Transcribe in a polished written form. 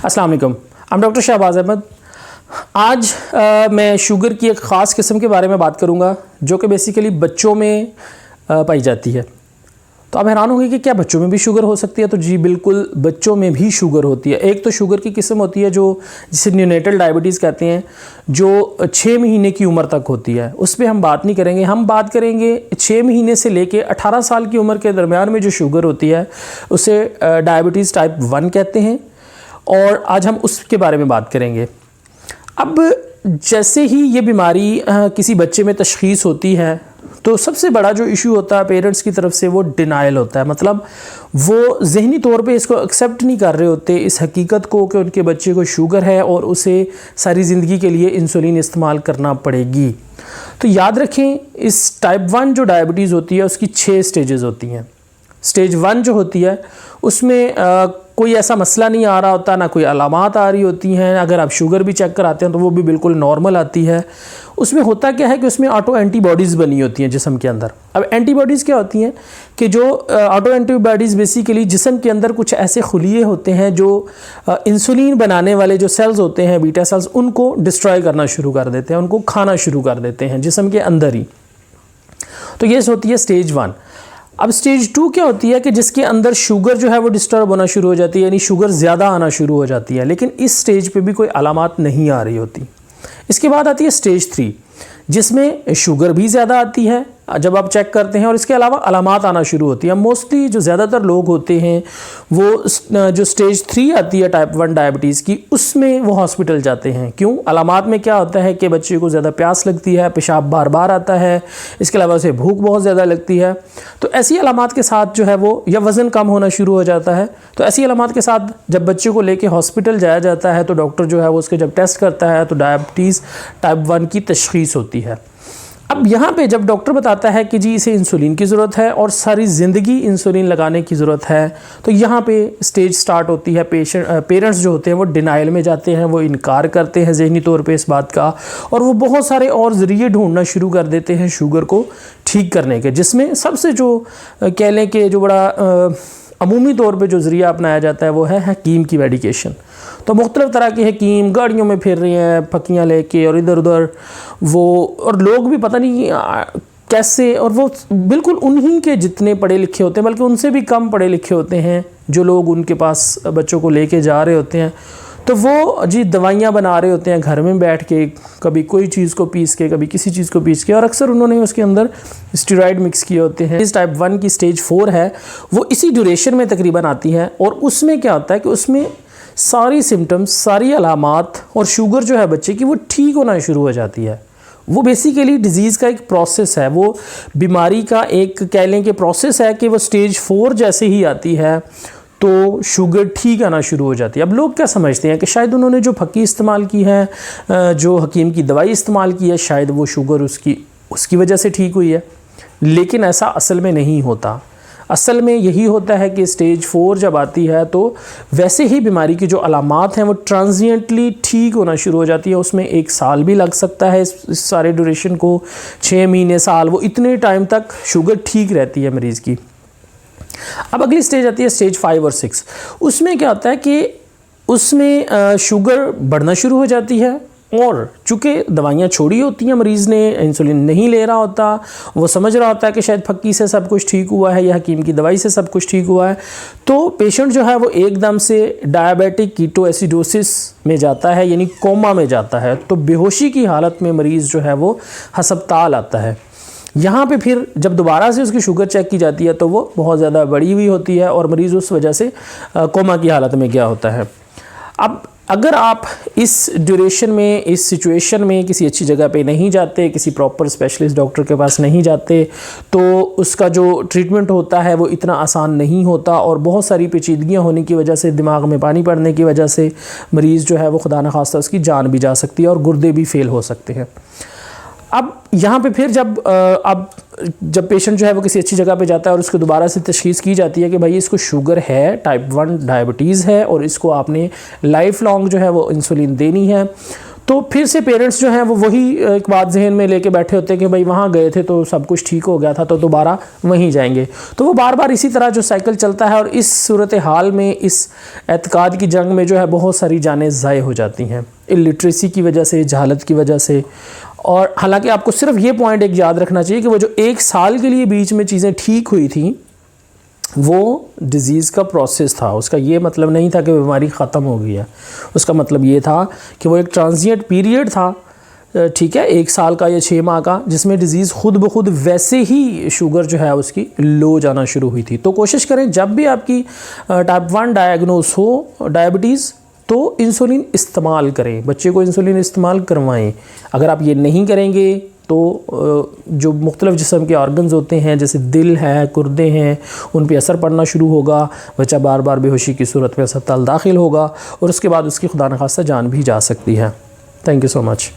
अस्सलाम वालेकुम, I am doctor Shahbaz Ahmad. आज मैं शुगर की एक ख़ास किस्म के बारे में बात करूंगा जो कि बेसिकली बच्चों में पाई जाती है। तो आप हैरान होंगे कि क्या बच्चों में भी शुगर हो सकती है? तो जी बिल्कुल, बच्चों में भी शुगर होती है। एक तो शुगर की किस्म होती है जो जिसे न्यूनेटल डायबिटीज़ कहते हैं, जो 6 महीने की उम्र तक होती है। उस पर हम बात नहीं करेंगे। हम बात करेंगे 6 महीने से लेके 18 साल की उम्र के दरमियान में जो शुगर होती है उसे डायबिटीज़ टाइप 1 कहते हैं, और आज हम उसके बारे में बात करेंगे। अब जैसे ही ये बीमारी किसी बच्चे में तशख़ीस होती है तो सबसे बड़ा जो इशू होता है पेरेंट्स की तरफ से वो डिनाइल होता है। मतलब वो ज़हनी तौर पे इसको एक्सेप्ट नहीं कर रहे होते इस हकीकत को कि उनके बच्चे को शुगर है और उसे सारी ज़िंदगी के लिए इंसुलिन इस्तेमाल करना पड़ेगी। तो याद रखें, इस टाइप 1 जो डायबिटीज़ होती है उसकी 6 स्टेजेस होती हैं। स्टेज 1 जो होती है उसमें कोई ऐसा मसला नहीं आ रहा होता, ना कोई अलामात आ रही होती हैं। अगर आप शुगर भी चेक कराते हैं तो वो भी बिल्कुल नॉर्मल आती है। उसमें होता क्या है कि उसमें ऑटो एंटीबॉडीज़ बनी होती हैं जिस्म के अंदर। अब एंटीबॉडीज़ क्या होती हैं कि जो ऑटो एंटीबॉडीज़ बेसिकली जिस्म के अंदर कुछ ऐसे खुलिये होते हैं जो इंसुलिन बनाने वाले जो सेल्स होते हैं, बीटा सेल्स, उनको डिस्ट्रॉय करना शुरू कर देते हैं, उनको खाना शुरू कर देते हैं जिस्म के अंदर ही। तो ये होती है स्टेज 1। अब स्टेज 2 क्या होती है कि जिसके अंदर शुगर जो है वो डिस्टर्ब होना शुरू हो जाती है, यानी शुगर ज़्यादा आना शुरू हो जाती है, लेकिन इस स्टेज पे भी कोई अलामात नहीं आ रही होती। इसके बाद आती है स्टेज 3 जिसमें शुगर भी ज़्यादा आती है जब आप चेक करते हैं, और इसके अलावा अलामात आना शुरू होती है। मोस्टली जो ज़्यादातर लोग होते हैं वो जो स्टेज 3 आती है टाइप 1 डायबिटीज़ की, उसमें वो हॉस्पिटल जाते हैं। क्यों? अलामात में क्या होता है कि बच्चे को ज़्यादा प्यास लगती है, पेशाब बार बार आता है, इसके अलावा उसे भूख बहुत ज़्यादा लगती है। तो ऐसी अलामात के साथ जो है वो, या वज़न कम होना शुरू हो जाता है, तो ऐसी अलामात के साथ जब बच्चे को लेके हॉस्पिटल जाया जाता है तो डॉक्टर जो है वो उसके जब टेस्ट करता है तो डायबिटीज़ टाइप 1 की तशख़ीस होती है। अब यहाँ पे जब डॉक्टर बताता है कि जी इसे इंसुलिन की ज़रूरत है और सारी ज़िंदगी इंसुलिन लगाने की ज़रूरत है, तो यहाँ पे स्टेज स्टार्ट होती है। पेरेंट्स जो होते हैं वो डिनाइल में जाते हैं, वो इनकार करते हैं ज़हनी तौर पे इस बात का, और वो बहुत सारे और ज़रिए ढूंढना शुरू कर देते हैं शुगर को ठीक करने के, जिसमें सबसे जो कह लें कि जो बड़ा अमूमी तौर पे जो ज़रिया अपनाया जाता है वो है हकीम की मेडिकेशन। तो मुख्तलिफ़ तरह के हकीम गाड़ियों में फिर रहे हैं फकियाँ लेके और इधर उधर वो, और लोग भी पता नहीं कैसे, और वो बिल्कुल उन्हीं के जितने पढ़े लिखे होते हैं, बल्कि उनसे भी कम पढ़े लिखे होते हैं जो लोग उनके पास बच्चों को लेके जा रहे होते हैं। तो वो जी दवाइयाँ बना रहे होते हैं घर में बैठ के, कभी कोई चीज़ को पीस के, कभी किसी चीज़ को पीस के, और अक्सर उन्होंने उसके अंदर स्टेरॉइड मिक्स किए होते हैं। इस टाइप 1 की स्टेज 4 है, वो इसी ड्यूरेशन में तकरीबन आती है, और उसमें क्या होता है कि उसमें सारी सिम्टम्स, सारी अलामात और शुगर जो है बच्चे की वो ठीक होना शुरू हो जाती है। वो बेसिकली डिज़ीज़ का एक प्रोसेस है, वो बीमारी का एक कह लें कि प्रोसेस है कि वो स्टेज 4 जैसे ही आती है तो शुगर ठीक आना शुरू हो जाती है। अब लोग क्या समझते हैं कि शायद उन्होंने जो फक्की इस्तेमाल की है, जो हकीम की दवाई इस्तेमाल की है, शायद वो शुगर उसकी वजह से ठीक हुई है, लेकिन ऐसा असल में नहीं होता। असल में यही होता है कि स्टेज 4 जब आती है तो वैसे ही बीमारी की जो अलामात हैं वो ट्रांजिएंटली ठीक होना शुरू हो जाती है। उसमें 1 साल भी लग सकता है, इस सारे ड्यूरेशन को 6 महीने, साल, वो इतने टाइम तक शुगर ठीक रहती है मरीज़ की। अब अगली स्टेज आती है स्टेज 5 और 6। उसमें क्या होता है कि उसमें शुगर बढ़ना शुरू हो जाती है, और चूँकि दवाइयाँ छोड़ी होती हैं, मरीज़ ने इंसुलिन नहीं ले रहा होता, वो समझ रहा होता है कि शायद फक्की से सब कुछ ठीक हुआ है या हकीम की दवाई से सब कुछ ठीक हुआ है, तो पेशेंट जो है वो एकदम से डायबिटिक कीटोएसिडोसिस में जाता है, यानी कोमा में जाता है। तो बेहोशी की हालत में मरीज़ जो है वो हस्पताल आता है। यहाँ पे फिर जब दोबारा से उसकी शुगर चेक की जाती है तो वो बहुत ज़्यादा बढ़ी हुई होती है, और मरीज़ उस वजह से कोमा की हालत में गया होता है। अब अगर आप इस ड्यूरेशन में, इस सिचुएशन में किसी अच्छी जगह पे नहीं जाते, किसी प्रॉपर स्पेशलिस्ट डॉक्टर के पास नहीं जाते, तो उसका जो ट्रीटमेंट होता है वो इतना आसान नहीं होता, और बहुत सारी पेचीदगियाँ होने की वजह से, दिमाग में पानी पड़ने की वजह से मरीज़ जो है वो खुदा न खास्ता उसकी जान भी जा सकती है और गुर्दे भी फेल हो सकते हैं। अब यहाँ पे फिर जब पेशेंट जो है वो किसी अच्छी जगह पे जाता है और उसको दोबारा से तशख़ीस की जाती है कि भाई इसको शुगर है, टाइप 1 डायबिटीज़ है, और इसको आपने लाइफ लॉन्ग जो है वो इंसुलिन देनी है, तो फिर से पेरेंट्स जो हैं वो वही एक बात जहन में लेके बैठे होते हैं कि भाई वहाँ गए थे तो सब कुछ ठीक हो गया था तो दोबारा वहीं जाएंगे। तो वो बार बार इसी तरह जो साइकिल चलता है और इस सूरत हाल में, इस एतकाद की जंग में जो है बहुत सारी जानें ज़ाय हो जाती हैं इलिटरेसी की वजह से, जहालत की वजह से। और हालांकि आपको सिर्फ ये पॉइंट एक याद रखना चाहिए कि वो जो 1 साल के लिए बीच में चीज़ें ठीक हुई थी वो डिज़ीज़ का प्रोसेस था। उसका ये मतलब नहीं था कि बीमारी ख़त्म हो गई है, उसका मतलब ये था कि वो एक ट्रांजिएंट पीरियड था, ठीक है, 1 साल का या 6 माह का, जिसमें डिज़ीज़ खुद ब खुद वैसे ही शुगर जो है उसकी लो जाना शुरू हुई थी। तो कोशिश करें जब भी आपकी टाइप 1 डायग्नोस हो डायबिटीज़ तो इंसुलिन इस्तेमाल करें, बच्चे को इंसुलिन इस्तेमाल करवाएं। अगर आप ये नहीं करेंगे तो जो मुख्तलिफ़ जिस्म के ऑर्गन्स होते हैं जैसे दिल है, गुर्दे हैं, उन पे असर पड़ना शुरू होगा, बच्चा बार बार बेहोशी की सूरत में अस्पताल दाखिल होगा और उसके बाद उसकी खुदा न खास्ता जान भी जा सकती है। Thank you so much.